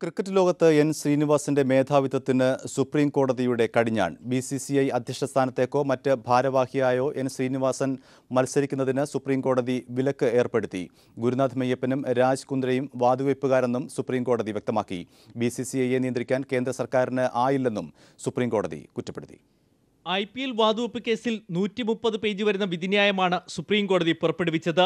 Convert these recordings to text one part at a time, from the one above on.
Cricket ലോകത്ത് N ശ്രീനിവാസന്റെ മേധാവിത്വത്തിന് supreme കോടതിയുടെ കടിഞ്ഞാൺ. BCCI അധ്യക്ഷ സ്ഥാനത്തേക്കോ മറ്റ് ഭാരവാഹിയായോ എൻ ശ്രീനിവാസൻ മത്സരിക്കുന്നതിന് സുപ്രീം കോടതി വിലക്ക് ഏർപ്പെടുത്തി. ഗുരുനാഥ് മെയ്യപ്പനും രാജ് കുന്ദ്രയും വാതുവയ്പ്പുകാരെന്നും സുപ്രീം കോടതി വ്യക്തമാക്കി. BCCIയെ നിയന്ത്രിക്കാൻ കേന്ദ്ര സർക്കാരിന് ആയില്ലെന്നും സുപ്രീം കോടതി കുറ്റപ്പെടുത്തി. IPL വാതുവെപ്പ് കേസിൽ 130 പേജ് വരുന്ന വിധിന്യായമാണ് സുപ്രീം കോടതി പുറപ്പെടുവിച്ചത്.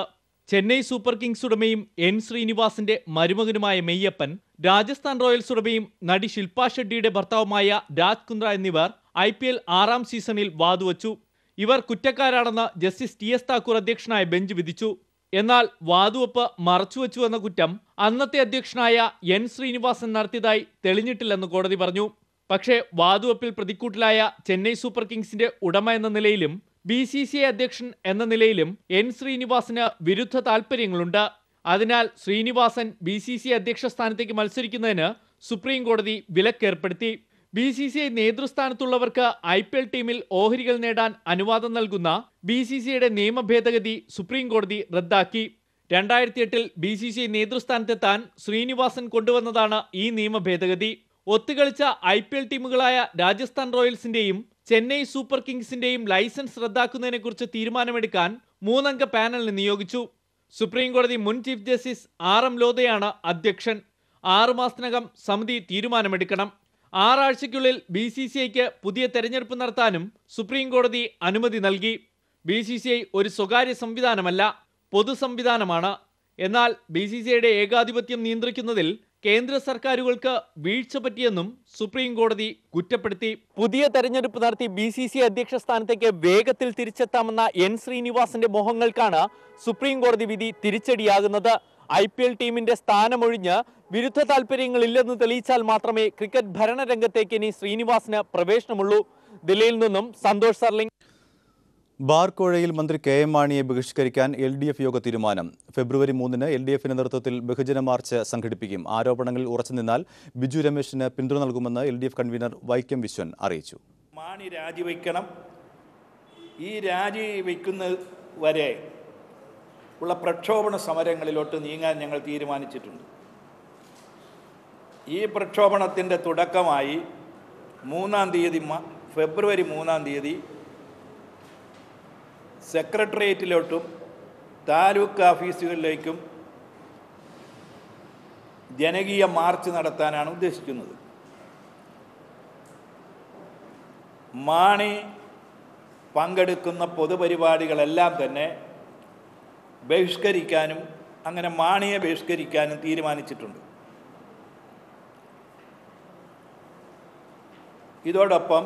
ചെന്നൈ സൂപ്പർ കിങ്സ് ഉടമയും എൻ ശ്രീനിവാസന്റെ മരുമകനുമായ മെയ്യപ്പൻ, രാജസ്ഥാൻ റോയൽസ് ഉടമയും നടി ശില്പ ഷെട്ടിയുടെ ഭർത്താവുമായ രാജ് കുന്ദ്ര എന്നിവർ IPL 6ാം സീസണിൽ വാതുവച്ചു. ഇവർ കുറ്റക്കാരാണെന്ന് ജസ്റ്റിസ് TS താക്കൂർ അധ്യക്ഷനായ ബെഞ്ച് വിധിച്ചു. എന്നാൽ വാതുവെപ്പ് മറച്ചുവെച്ചുവെന്ന കുറ്റം അന്നത്തെ അധ്യക്ഷനായ എൻ ശ്രീനിവാസൻ നടത്തിയതായി തെളിഞ്ഞിട്ടില്ലെന്ന് കോടതി പറഞ്ഞു. പക്ഷേ വാതുവെപ്പിൽ പ്രതിക്കൂട്ടിലായ ചെന്നൈ സൂപ്പർ കിങ്സിന്റെ ഉടമ എന്ന നിലയിലും BCCI അധ്യക്ഷൻ എന്ന നിലയിലും എൻ ശ്രീനിവാസന് വിരുദ്ധ താൽപ്പര്യങ്ങളുണ്ട്. അതിനാൽ ശ്രീനിവാസൻ BCCI അധ്യക്ഷ സ്ഥാനത്തേക്ക് മത്സരിക്കുന്നതിന് സുപ്രീം കോടതി വിലക്കേർപ്പെടുത്തി. BCCI നേതൃസ്ഥാനത്തുള്ളവർക്ക് IPL ടീമിൽ ഓഹരികൾ നേടാൻ അനുവാദം നൽകുന്ന BCCIയുടെ നിയമ ഭേദഗതി സുപ്രീം കോടതി റദ്ദാക്കി. 2008-ൽ BCCI നേതൃസ്ഥാനത്തെത്താൻ ശ്രീനിവാസൻ കൊണ്ടുവന്നതാണ് ഈ നിയമ ഭേദഗതി. ഒത്തുകളിച്ച IPL ടീമുകളായ രാജസ്ഥാൻ റോയൽസിന്റെയും ചെന്നൈ സൂപ്പർ കിങ്സിന്റെയും ലൈസൻസ് റദ്ദാക്കുന്നതിനെക്കുറിച്ച് തീരുമാനമെടുക്കാൻ 3-അംഗ പാനലിനെ നിയോഗിച്ചു. സുപ്രീം കോടതി മുൻ ചീഫ് ജസ്റ്റിസ് RM ലോധയാണ് അധ്യക്ഷൻ. 6 മാസത്തിനകം സമിതി തീരുമാനമെടുക്കണം. 6 ആഴ്ചയ്ക്കുള്ളിൽ BCCIക്ക് പുതിയ തെരഞ്ഞെടുപ്പ് നടത്താനും സുപ്രീം കോടതി അനുമതി നൽകി. BCCI ഒരു സ്വകാര്യ സംവിധാനമല്ല, പൊതു സംവിധാനമാണ്. എന്നാൽ BCCIയുടെ ഏകാധിപത്യം നിയന്ത്രിക്കുന്നതിൽ കേന്ദ്ര സർക്കാരുകൾക്ക് വീഴ്ച പറ്റിയെന്നും സുപ്രീം കോടതി കുറ്റപ്പെടുത്തി. പുതിയ തെരഞ്ഞെടുപ്പ് നടത്തി BCCI അധ്യക്ഷ സ്ഥാനത്തേക്ക് വേഗത്തിൽ തിരിച്ചെത്താമെന്ന എൻ ശ്രീനിവാസന്റെ മോഹങ്ങൾക്കാണ് സുപ്രീം കോടതി വിധി തിരിച്ചടിയാകുന്നത്. IPL ടീമിന്റെ സ്ഥാനമൊഴിഞ്ഞ് വിരുദ്ധ താൽപ്പര്യങ്ങളില്ലെന്ന് തെളിയിച്ചാൽ മാത്രമേ ക്രിക്കറ്റ് ഭരണരംഗത്തേക്ക് ഇനി ശ്രീനിവാസന് പ്രവേശനമുള്ളൂ. ദില്ലിയിൽ നിന്നും സന്തോഷ് സർലിംഗ്. ബാർക്കോഴയിൽ മന്ത്രി KM മാണിയെ ബഹിഷ്കരിക്കാൻ LDF യോഗ തീരുമാനം. ഫെബ്രുവരി 3-ന് LDFിന്റെ നേതൃത്വത്തിൽ ബഹുജന മാർച്ച് സംഘടിപ്പിക്കും. ആരോപണങ്ങളിൽ ഉറച്ചുനിന്നാൽ ബിജു രമേശിന് പിന്തുണ നൽകുമെന്ന് LDF കൺവീനർ വൈക്കം വിശ്വൻ അറിയിച്ചു. മാണി രാജിവെക്കണം. ഈ രാജിവെക്കുന്നത് വരെ ഉള്ള പ്രക്ഷോഭണ സമരങ്ങളിലോട്ട് നീങ്ങാൻ ഞങ്ങൾ തീരുമാനിച്ചിട്ടുണ്ട്. ഈ പ്രക്ഷോഭണത്തിൻ്റെ തുടക്കമായി ഫെബ്രുവരി 3-ാം തീയതി സെക്രട്ടേറിയറ്റിലോട്ടും താലൂക്ക് ഓഫീസുകളിലേക്കും ജനകീയ മാർച്ച് നടത്താനാണ് ഉദ്ദേശിക്കുന്നത്. മാണി പങ്കെടുക്കുന്ന പൊതുപരിപാടികളെല്ലാം തന്നെ ബഹിഷ്കരിക്കാനും അങ്ങനെ മാണിയെ ബഹിഷ്കരിക്കാനും തീരുമാനിച്ചിട്ടുണ്ട്. ഇതോടൊപ്പം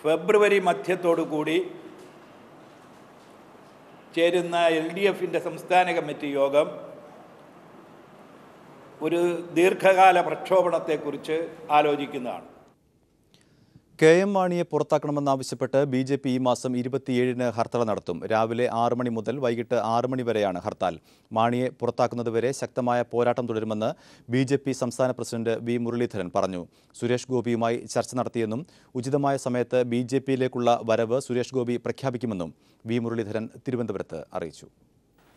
ഫെബ്രുവരി മധ്യത്തോടു കൂടി ചേരുന്ന LDFിൻ്റെ സംസ്ഥാന കമ്മിറ്റി യോഗം ഒരു ദീർഘകാല പ്രക്ഷോഭണത്തെക്കുറിച്ച് ആലോചിക്കുന്നതാണ്. KM മാണിയെ പുറത്താക്കണമെന്നാവശ്യപ്പെട്ട് BJP ഈ മാസം 27-ന് ഹർത്താൽ നടത്തും. രാവിലെ 6 മണി മുതൽ വൈകിട്ട് 6 മണി വരെയാണ് ഹർത്താൽ. മാണിയെ പുറത്താക്കുന്നതുവരെ ശക്തമായ പോരാട്ടം തുടരുമെന്ന് BJP സംസ്ഥാന പ്രസിഡന്റ് V മുരളീധരൻ പറഞ്ഞു. സുരേഷ് ഗോപിയുമായി ചർച്ച നടത്തിയെന്നും ഉചിതമായ സമയത്ത് BJPയിലേക്കുള്ള വരവ് സുരേഷ് ഗോപി പ്രഖ്യാപിക്കുമെന്നും V മുരളീധരൻ തിരുവനന്തപുരത്ത് അറിയിച്ചു.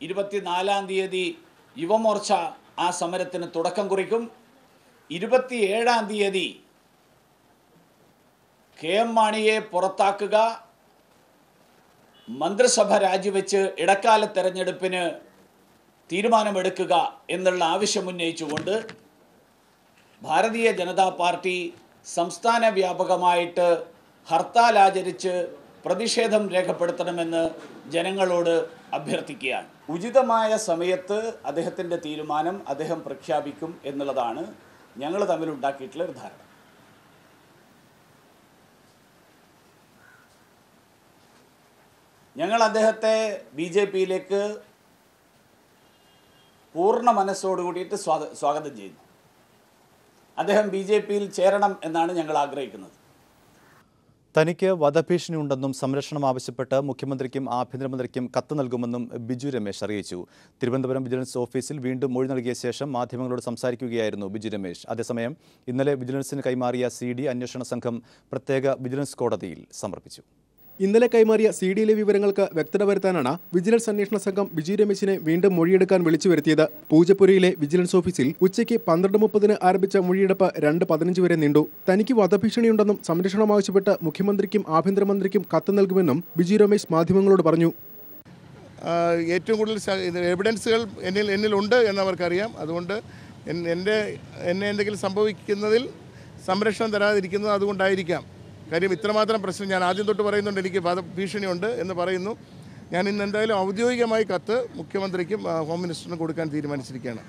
24-ാം തീയതി യുവമോർച്ച ആ സമരത്തിന് തുടക്കം കുറിക്കും. 27-ാം തീയതി KM മാണിയെ പുറത്താക്കുക, മന്ത്രിസഭ രാജിവെച്ച് ഇടക്കാല തെരഞ്ഞെടുപ്പിന് തീരുമാനമെടുക്കുക എന്നുള്ള ആവശ്യമുന്നയിച്ചുകൊണ്ട് ഭാരതീയ ജനതാ പാർട്ടി സംസ്ഥാന വ്യാപകമായിട്ട് ഹർത്താൽ ആചരിച്ച് പ്രതിഷേധം രേഖപ്പെടുത്തണമെന്ന് ജനങ്ങളോട് അഭ്യർത്ഥിക്കുകയാണ്. ഉചിതമായ സമയത്ത് അദ്ദേഹത്തിൻ്റെ തീരുമാനം അദ്ദേഹം പ്രഖ്യാപിക്കും എന്നുള്ളതാണ് ഞങ്ങൾ തമ്മിലുണ്ടാക്കിയിട്ടുള്ള ഒരു ധാരണ. ഞങ്ങൾ അദ്ദേഹത്തെ BJPയിലേക്ക് പൂർണ്ണ മനസ്സോടു കൂടിയിട്ട് സ്വാഗതം ചെയ്യുന്നു. അദ്ദേഹം BJPയിൽ ചേരണം എന്നാണ് ഞങ്ങൾ ആഗ്രഹിക്കുന്നത്. തനിക്ക് വധഭീഷണി ഉണ്ടെന്നും സംരക്ഷണം ആവശ്യപ്പെട്ട് മുഖ്യമന്ത്രിക്കും ആഭ്യന്തരമന്ത്രിക്കും കത്ത് നൽകുമെന്നും ബിജു രമേശ് അറിയിച്ചു. തിരുവനന്തപുരം വിജിലൻസ് ഓഫീസിൽ വീണ്ടും മൊഴി നൽകിയ ശേഷം മാധ്യമങ്ങളോട് സംസാരിക്കുകയായിരുന്നു ബിജു രമേശ്. അതേസമയം ഇന്നലെ വിജിലൻസിന് കൈമാറിയ CD അന്വേഷണ സംഘം പ്രത്യേക വിജിലൻസ് കോടതിയിൽ സമർപ്പിച്ചു. ഇന്നലെ കൈമാറിയ CD-യിലെ വിവരങ്ങൾക്ക് വ്യക്തത വരുത്താനാണ് വിജിലൻസ് അന്വേഷണ സംഘം ബിജു രമേശിനെ വീണ്ടും മൊഴിയെടുക്കാൻ വിളിച്ചു വരുത്തിയത്. പൂജപ്പുരയിലെ വിജിലൻസ് ഓഫീസിൽ ഉച്ചയ്ക്ക് 12:30 ആരംഭിച്ച മൊഴിയെടുപ്പ് 2:15 വരെ നീണ്ടു. തനിക്ക് വധഭീഷണിയുണ്ടെന്നും സംരക്ഷണം ആവശ്യപ്പെട്ട് മുഖ്യമന്ത്രിക്കും ആഭ്യന്തരമന്ത്രിക്കും കത്ത് നൽകുമെന്നും ബിജു രമേശ് മാധ്യമങ്ങളോട് പറഞ്ഞു. ഏറ്റവും കൂടുതൽ എവിഡൻസുകൾ എന്നിലുണ്ട് എന്നവർക്കറിയാം. അതുകൊണ്ട് എന്നെ എന്തെങ്കിലും സംഭവിക്കുന്നതിൽ സംരക്ഷണം തരാതിരിക്കുന്നത് അതുകൊണ്ടായിരിക്കാം. കാര്യം ഇത്രമാത്രം പ്രശ്നം ഞാൻ ആദ്യം തൊട്ട് പറയുന്നുണ്ട്, എനിക്ക് ഭീഷണിയുണ്ട് എന്ന് പറയുന്നു. ഞാൻ ഇന്ന് എന്തായാലും ഔദ്യോഗികമായി കത്ത് മുഖ്യമന്ത്രിക്കും ഹോം മിനിസ്റ്ററിനും കൊടുക്കാൻ തീരുമാനിച്ചിരിക്കുകയാണ്.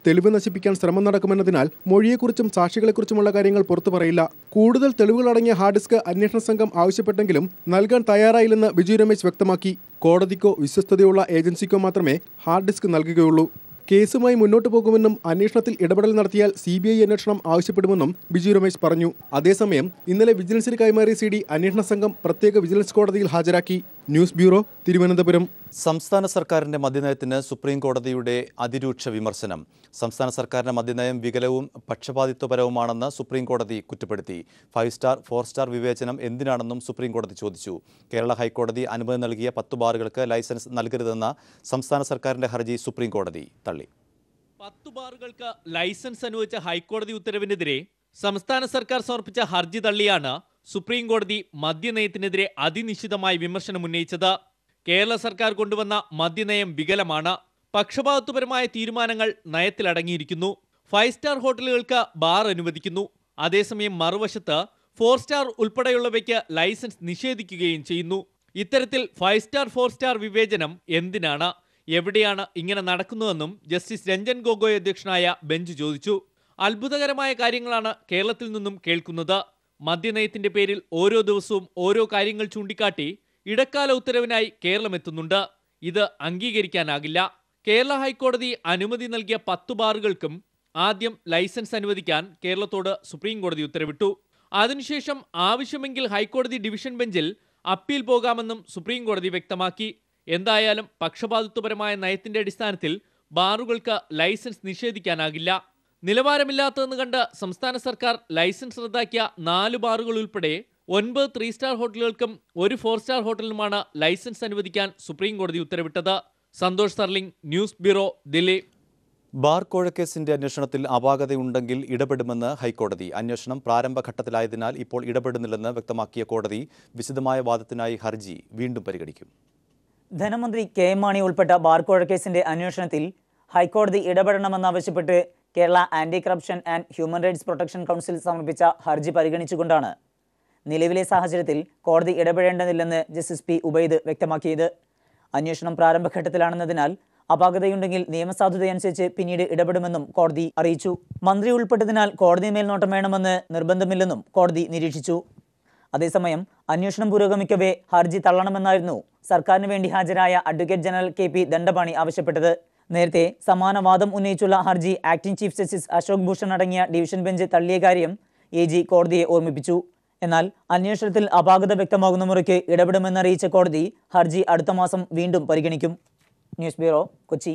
തെളിവ് നശിപ്പിക്കാൻ ശ്രമം നടക്കുമെന്നതിനാൽ മൊഴിയെക്കുറിച്ചും സാക്ഷികളെക്കുറിച്ചുമുള്ള കാര്യങ്ങൾ പുറത്തു പറയില്ല. കൂടുതൽ തെളിവുകളടങ്ങിയ ഹാർഡ് ഡിസ്ക് അന്വേഷണ സംഘം ആവശ്യപ്പെട്ടെങ്കിലും നൽകാൻ തയ്യാറായില്ലെന്ന് ബിജു രമേശ് വ്യക്തമാക്കി. കോടതിക്കോ വിശ്വസ്തതയുള്ള ഏജൻസിക്കോ മാത്രമേ ഹാർഡ് ഡിസ്ക് നൽകുകയുള്ളൂ. കേസുമായി മുന്നോട്ടു പോകുമെന്നും അന്വേഷണത്തിൽ ഇടപെടൽ നടത്തിയാൽ CBI അന്വേഷണം ആവശ്യപ്പെടുമെന്നും ബിജു രമേശ് പറഞ്ഞു. അതേസമയം ഇന്നലെ വിജിലൻസിന് കൈമാറിയ CD അന്വേഷണ സംഘം പ്രത്യേക വിജിലൻസ് കോടതിയിൽ ഹാജരാക്കി. News bureau, Thiruvananthapuram. സംസ്ഥാന സർക്കാരിന്റെ മദ്യനയത്തിന് സുപ്രീം കോടതിയുടെ അതിരൂക്ഷ വിമർശനം. സംസ്ഥാന സർക്കാരിന്റെ മദ്യനയം വികലവും പക്ഷപാതിത്വപരവുമാണെന്ന് സുപ്രീം കോടതി കുറ്റപ്പെടുത്തി. 5 സ്റ്റാർ 4 സ്റ്റാർ വിവേചനം എന്തിനാണെന്നും സുപ്രീം കോടതി ചോദിച്ചു. കേരള ഹൈക്കോടതി അനുമതി നൽകിയ 10 ബാറുകൾക്ക് ലൈസൻസ് നൽകരുതെന്ന സംസ്ഥാന സർക്കാരിന്റെ ഹർജി സുപ്രീം കോടതി തള്ളി. 10 ബാറുകൾക്ക് ലൈസൻസ് അനുവദിച്ച ഹൈക്കോടതി ഉത്തരവിനെതിരെ സംസ്ഥാന സർക്കാർ സമർപ്പിച്ച ഹർജി തള്ളിയാണ് സുപ്രീം കോടതി മദ്യനയത്തിനെതിരെ അതിനിശ്ചിതമായി വിമർശനം ഉന്നയിച്ചത്. കേരള സർക്കാർ കൊണ്ടുവന്ന മദ്യനയം വികലമാണ്. പക്ഷപാതത്വപരമായ തീരുമാനങ്ങൾ നയത്തിലടങ്ങിയിരിക്കുന്നു. 5 സ്റ്റാർ ഹോട്ടലുകൾക്ക് ബാർ അനുവദിക്കുന്നു. അതേസമയം മറുവശത്ത് 4 സ്റ്റാർ ഉൾപ്പെടെയുള്ളവയ്ക്ക് ലൈസൻസ് നിഷേധിക്കുകയും ചെയ്യുന്നു. ഇത്തരത്തിൽ 5 സ്റ്റാർ 4 സ്റ്റാർ വിവേചനം എന്തിനാണ്, എവിടെയാണ് ഇങ്ങനെ നടക്കുന്നതെന്നും ജസ്റ്റിസ് രഞ്ജൻ ഗൊഗോയ് അധ്യക്ഷനായ ബെഞ്ച് ചോദിച്ചു. അത്ഭുതകരമായ കാര്യങ്ങളാണ് കേരളത്തിൽ നിന്നും കേൾക്കുന്നത്. മദ്യനയത്തിന്റെ പേരിൽ ഓരോ ദിവസവും ഓരോ കാര്യങ്ങൾ ചൂണ്ടിക്കാട്ടി ഇടക്കാല ഉത്തരവിനായി കേരളം എത്തുന്നുണ്ട്. ഇത് അംഗീകരിക്കാനാകില്ല. കേരള ഹൈക്കോടതി അനുമതി നൽകിയ 10 ബാറുകൾക്കും ആദ്യം ലൈസൻസ് അനുവദിക്കാൻ കേരളത്തോട് സുപ്രീം കോടതി ഉത്തരവിട്ടു. അതിനുശേഷം ആവശ്യമെങ്കിൽ ഹൈക്കോടതി ഡിവിഷൻ ബെഞ്ചിൽ അപ്പീൽ പോകാമെന്നും സുപ്രീം കോടതി വ്യക്തമാക്കി. എന്തായാലും പക്ഷപാതിത്വപരമായ നയത്തിന്റെ അടിസ്ഥാനത്തിൽ ബാറുകൾക്ക് ലൈസൻസ് നിഷേധിക്കാനാകില്ല. നിലവാരമില്ലാത്തതെന്ന് കണ്ട് സംസ്ഥാന സർക്കാർ ലൈസൻസ് റദ്ദാക്കിയ 4 ബാറുകൾ ഉൾപ്പെടെ 9 3 സ്റ്റാർ ഹോട്ടലുകൾക്കും 1 4 സ്റ്റാർ ഹോട്ടലിനുമാണ് ലൈസൻസ് അനുവദിക്കാൻ സുപ്രീം കോടതി ഉത്തരവിട്ടത്. Santhosh സർലിംഗ്, news bureau, Delhi. Bar കോഴക്കേസിന്റെ അന്വേഷണത്തിൽ അപാകതയുണ്ടെങ്കിൽ ഇടപെടുമെന്ന് ഹൈക്കോടതി. അന്വേഷണം പ്രാരംഭഘട്ടത്തിലായതിനാൽ ഇപ്പോൾ ഇടപെടുന്നില്ലെന്ന് വ്യക്തമാക്കിയ കോടതി വിശദമായ വാദത്തിനായി ഹർജി വീണ്ടും പരിഗണിക്കും. ധനമന്ത്രി KM മാണി ഉൾപ്പെട്ട ബാർ കോഴക്കേസിന്റെ അന്വേഷണത്തിൽ ഹൈക്കോടതി ഇടപെടണമെന്നാവശ്യപ്പെട്ട് Kerala Anti Corruption and Human Rights Protection Council സമർപ്പിച്ച ഹർജി പരിഗണിച്ചുകൊണ്ടാണ് നിലവിലെ സാഹചര്യത്തിൽ കോടതി ഇടപെടേണ്ടതില്ലെന്ന് ജസ്റ്റിസ് P. ഉബൈദ് വ്യക്തമാക്കിയത്. അന്വേഷണം പ്രാരംഭഘട്ടത്തിലാണെന്നതിനാൽ അപാകതയുണ്ടെങ്കിൽ നിയമസാധുതയനുസരിച്ച് പിന്നീട് ഇടപെടുമെന്നും കോടതി അറിയിച്ചു. മന്ത്രി ഉൾപ്പെട്ടതിനാൽ കോടതി മേൽനോട്ടം വേണമെന്ന് നിർബന്ധമില്ലെന്നും കോടതി നിരീക്ഷിച്ചു. അതേസമയം അന്വേഷണം പുരോഗമിക്കവേ ഹർജി തള്ളണമെന്നായിരുന്നു സർക്കാരിന് വേണ്ടി ഹാജരായ അഡ്വക്കേറ്റ് ജനറൽ KP ദണ്ഡപാണി ആവശ്യപ്പെട്ടത്. നേരത്തെ സമാന വാദം ഉന്നയിച്ചുള്ള ഹർജി acting chief justice Ashok Bhushan അടങ്ങിയ ഡിവിഷൻ ബെഞ്ച് തള്ളിയ കാര്യം AG കോടതിയെ ഓർമ്മിപ്പിച്ചു. എന്നാൽ അന്വേഷണത്തിൽ അപാകത വ്യക്തമാകുന്ന മുറയ്ക്ക് ഇടപെടുമെന്നറിയിച്ച കോടതി ഹർജി അടുത്ത മാസം വീണ്ടും പരിഗണിക്കും. News bureau, Kochi.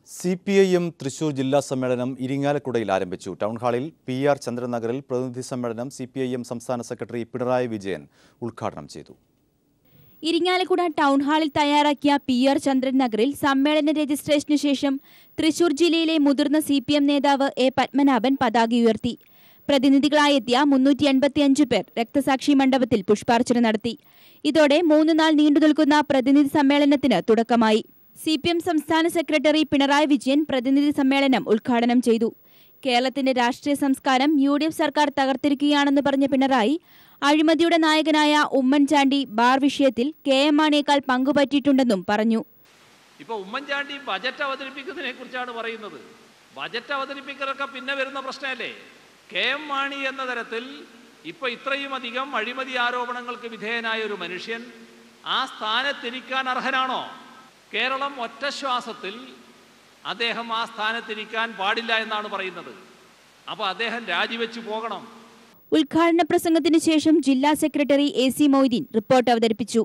CPIM Thrissur ജില്ലാ സമ്മേളനം ഇരിങ്ങാലക്കുടയിൽ ആരംഭിച്ചു. ടൗൺഹാളിൽ PR ചന്ദ്രനഗറിൽ പ്രതിനിധി സമ്മേളനം CPIM സംസ്ഥാന സെക്രട്ടറി പിണറായി വിജയൻ ഉദ്ഘാടനം ചെയ്തു. ഇരിങ്ങാലക്കുട ടൗൺഹാളിൽ തയ്യാറാക്കിയ PR ചന്ദ്രനഗറിൽ സമ്മേളന രജിസ്ട്രേഷന് ശേഷം തൃശൂർ ജില്ലയിലെ മുതിർന്ന CPM നേതാവ് A. പത്മനാഭൻ പതാക ഉയർത്തി. പ്രതിനിധികളായെത്തിയ 385 പേർ രക്തസാക്ഷി മണ്ഡപത്തിൽ പുഷ്പാർച്ചന നടത്തി. ഇതോടെ 3 നാൾ നീണ്ടുനിൽക്കുന്ന പ്രതിനിധി സമ്മേളനത്തിന് തുടക്കമായി. CPM സംസ്ഥാന സെക്രട്ടറി പിണറായി വിജയൻ പ്രതിനിധി സമ്മേളനം ഉദ്ഘാടനം ചെയ്തു. കേരളത്തിന്റെ രാഷ്ട്രീയ സംസ്കാരം UDF സർക്കാർ തകർത്തിരിക്കുകയാണെന്ന് പറഞ്ഞ പിണറായി അഴിമതിയുടെ നായകനായ ഉമ്മൻചാണ്ടി ബാർ വിഷയത്തിൽ KM മാണിയേക്കാൾ പങ്കുപറ്റിയിട്ടുണ്ടെന്നും പറഞ്ഞു. ഇപ്പോൾ ഉമ്മൻചാണ്ടി ബജറ്റ് അവതരിപ്പിക്കുന്നതിനെ കുറിച്ചാണ് പറയുന്നത്. ബജറ്റ് അവതരിപ്പിക്കലൊക്കെ പിന്നെ വരുന്ന പ്രശ്നമല്ലേ. KM മാണി എന്ന തരത്തിൽ ഇപ്പോൾ ഇത്രയും അധികം അഴിമതി ആരോപണങ്ങൾക്ക് വിധേയനായ ഒരു മനുഷ്യൻ ആ സ്ഥാനത്തിരിക്കാൻ അർഹനാണോ? കേരളം ഒറ്റ ശ്വാസത്തിൽ അദ്ദേഹം ആ സ്ഥാനത്തിരിക്കാൻ പാടില്ല എന്നാണ് പറയുന്നത്. അപ്പോൾ അദ്ദേഹം രാജിവെച്ചു പോകണം. ഉദ്ഘാടന പ്രസംഗത്തിന് ശേഷം ജില്ലാ സെക്രട്ടറി AC മൊയ്തീൻ റിപ്പോർട്ട് അവതരിപ്പിച്ചു.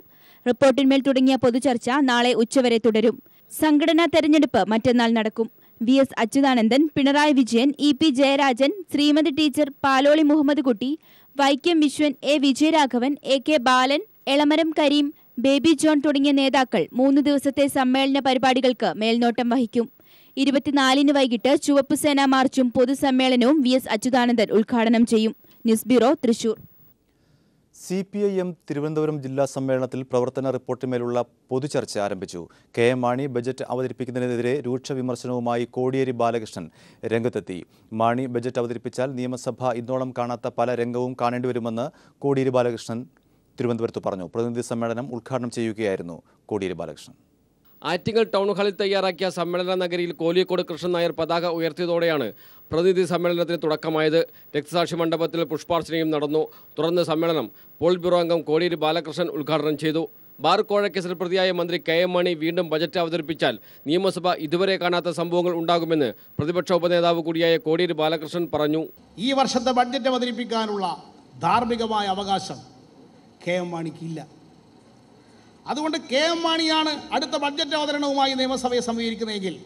റിപ്പോർട്ടിന്മേൽ തുടങ്ങിയ പൊതുചർച്ച നാളെ ഉച്ചവരെ തുടരും. സംഘടനാ തെരഞ്ഞെടുപ്പ് മറ്റന്നാൾ നടക്കും. VS Achuthanandan, Pinarayi Vijayan, EP Jayarajan, Sreemathi teacher, Paloli Muhammad Kutty, Vaikom Viswan, A. Vijayaraghavan, AK Balan, Elamaram Kareem, Baby John തുടങ്ങിയ നേതാക്കൾ 3 ദിവസത്തെ സമ്മേളന പരിപാടികൾക്ക് മേൽനോട്ടം വഹിക്കും. 24-ന് വൈകിട്ട് ചുവപ്പ് സേന മാർച്ചും പൊതുസമ്മേളനവും VS അച്യുതാനന്ദൻ ഉദ്ഘാടനം ചെയ്യും. News bureau, Thrissur. CPIM Thiruvananthapuram ജില്ലാ സമ്മേളനത്തിൽ പ്രവർത്തന റിപ്പോർട്ടിന്മേലുള്ള പൊതുചർച്ച ആരംഭിച്ചു. KM മാണി ബജറ്റ് അവതരിപ്പിക്കുന്നതിനെതിരെ രൂക്ഷ വിമർശനവുമായി കോടിയേരി ബാലകൃഷ്ണൻ രംഗത്തെത്തി. മാണി ബജറ്റ് അവതരിപ്പിച്ചാൽ നിയമസഭ ഇന്നോളം കാണാത്ത പല രംഗവും കാണേണ്ടിവരുമെന്ന് കോടിയേരി ബാലകൃഷ്ണൻ തിരുവനന്തപുരത്ത് പറഞ്ഞു. പ്രതിനിധി സമ്മേളനം ഉദ്ഘാടനം ചെയ്യുകയായിരുന്നു കോടിയേരി ബാലകൃഷ്ണൻ. ആറ്റിങ്ങൽ ടൗൺ ഹാളിൽ തയ്യാറാക്കിയ സമ്മേളന നഗരിയിൽ കോലിക്കോട് കൃഷ്ണൻ നായർ പതാക ഉയർത്തിയതോടെയാണ് പ്രതിനിധി സമ്മേളനത്തിന് തുടക്കമായത്. രക്തസാക്ഷി മണ്ഡപത്തിൽ പുഷ്പാർച്ചനയും നടന്നു. തുടർന്ന് സമ്മേളനം പോളിറ്റ് ബ്യൂറോ അംഗം കോടിയേരി ബാലകൃഷ്ണൻ ഉദ്ഘാടനം ചെയ്തു. ബാർ കോഴക്കേസിൽ പ്രതിയായ മന്ത്രി KM മാണി വീണ്ടും ബജറ്റ് അവതരിപ്പിച്ചാൽ നിയമസഭ ഇതുവരെ കാണാത്ത സംഭവങ്ങൾ ഉണ്ടാകുമെന്ന് പ്രതിപക്ഷ ഉപനേതാവ് കൂടിയായ കോടിയേരി ബാലകൃഷ്ണൻ പറഞ്ഞു. ഈ വർഷത്തെ ബഡ്ജറ്റ് അവതരിപ്പിക്കാനുള്ള ധാർമ്മികമായ അവകാശം KM മാണിക്കില്ല. അതുകൊണ്ട് KM മാണിയാണ് അടുത്ത ബഡ്ജറ്റ് അവതരണവുമായി നിയമസഭയെ സമീപിക്കുന്നതെങ്കിൽ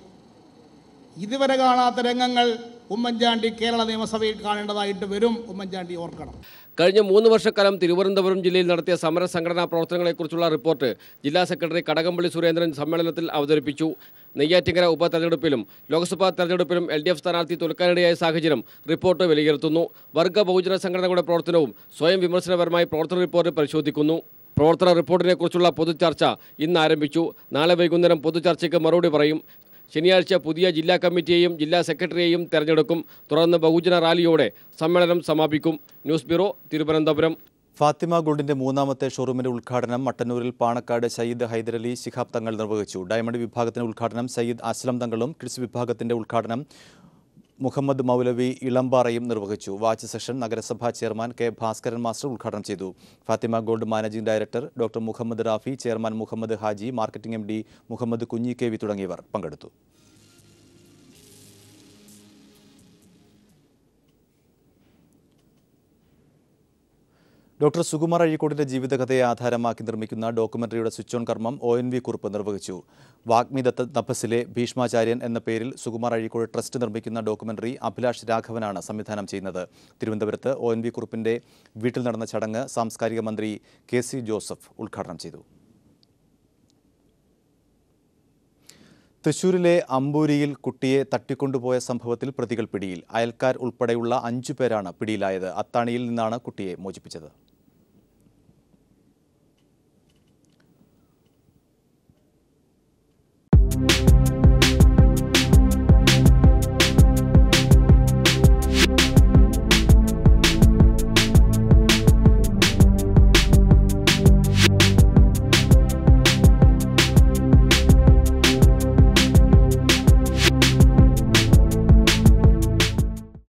ഇതുവരെ കാണാത്ത രംഗങ്ങൾ ഉമ്മൻചാണ്ടി കേരള നിയമസഭയിൽ കാണേണ്ടതായിട്ട് വരും. ഉമ്മൻചാണ്ടി ഓർക്കണം. കഴിഞ്ഞ 3 വർഷക്കാലം തിരുവനന്തപുരം ജില്ലയിൽ നടത്തിയ സമര സംഘടനാ പ്രവർത്തനങ്ങളെക്കുറിച്ചുള്ള റിപ്പോർട്ട് ജില്ലാ സെക്രട്ടറി കടകംപള്ളി സുരേന്ദ്രൻ സമ്മേളനത്തിൽ അവതരിപ്പിച്ചു. നെയ്യാറ്റിങ്കര ഉപതെരഞ്ഞെടുപ്പിലും ലോക്സഭാ തെരഞ്ഞെടുപ്പിലും LDF സ്ഥാനാർത്ഥി തോൽക്കാനിടയായ സാഹചര്യം റിപ്പോർട്ട് വിലയിരുത്തുന്നു. വർഗ ബഹുജന സംഘടനകളുടെ പ്രവർത്തനവും സ്വയം വിമർശനപരമായി പ്രവർത്തന റിപ്പോർട്ട് പരിശോധിക്കുന്നു. പ്രവർത്തന റിപ്പോർട്ടിനെക്കുറിച്ചുള്ള പൊതുചർച്ച ഇന്ന് ആരംഭിച്ചു. നാളെ വൈകുന്നേരം പൊതുചർച്ചയ്ക്ക് മറുപടി പറയും. ശനിയാഴ്ച പുതിയ ജില്ലാ കമ്മിറ്റിയെയും ജില്ലാ സെക്രട്ടറിയെയും തെരഞ്ഞെടുക്കും. തുടർന്ന് ബഹുജന റാലിയോടെ സമ്മേളനം സമാപിക്കും. News bureau, Thiruvananthapuram. ഫാത്തിമ ഗോൾഡിന്റെ 3ാമത്തെ ഷോറൂമിന്റെ ഉദ്ഘാടനം മട്ടന്നൂരിൽ പാണക്കാട് സയ്യിദ് ഹൈദരലി ശിഹാബ് തങ്ങൾ നിർവഹിച്ചു. ഡയമണ്ട് വിഭാഗത്തിന്റെ ഉദ്ഘാടനം സയ്യിദ് അസ്ലം തങ്ങളും കിഡ്സ് വിഭാഗത്തിന്റെ ഉദ്ഘാടനം മുഹമ്മദ് മൗലവി ഇളമ്പാറയും നിർവഹിച്ചു. വാച്ച് സെഷൻ നഗരസഭാ ചെയർമാൻ K. ഭാസ്കരൻ മാസ്റ്റർ ഉദ്ഘാടനം ചെയ്തു. Fathima gold managing director doctor Muhammad Rafi, chairman Muhammad Haji, marketing MD Muhammad Kunhi KV തുടങ്ങിയവർ പങ്കെടുത്തു. ഡോക്ടർ സുകുമാർ അഴീക്കോടിന്റെ ജീവിതകഥയെ ആധാരമാക്കി നിർമ്മിക്കുന്ന ഡോക്യുമെന്ററിയുടെ സ്വിച്ച് ഓൺ കർമ്മം ONV കുറുപ്പ് നിർവഹിച്ചു. വാഗ്മി തപസ്സിലെ ഭീഷ്മാചാര്യൻ എന്ന പേരിൽ സുകുമാർ അഴീക്കോട് ട്രസ്റ്റ് നിർമ്മിക്കുന്ന ഡോക്യുമെന്ററി അഭിലാഷ് രാഘവനാണ് സംവിധാനം ചെയ്യുന്നത്. തിരുവനന്തപുരത്ത് ONV കുറുപ്പിന്റെ വീട്ടിൽ നടന്ന ചടങ്ങ് സാംസ്കാരിക മന്ത്രി KC ജോസഫ് ഉദ്ഘാടനം ചെയ്തു. തൃശൂരിലെ അമ്പൂരിയിൽ കുട്ടിയെ തട്ടിക്കൊണ്ടുപോയ സംഭവത്തിൽ പ്രതികൾ പിടിയിൽ. അയൽക്കാർ ഉൾപ്പെടെയുള്ള 5 പേരാണ് പിടിയിലായത്. അത്താണിയിൽ നിന്നാണ് കുട്ടിയെ മോചിപ്പിച്ചത്.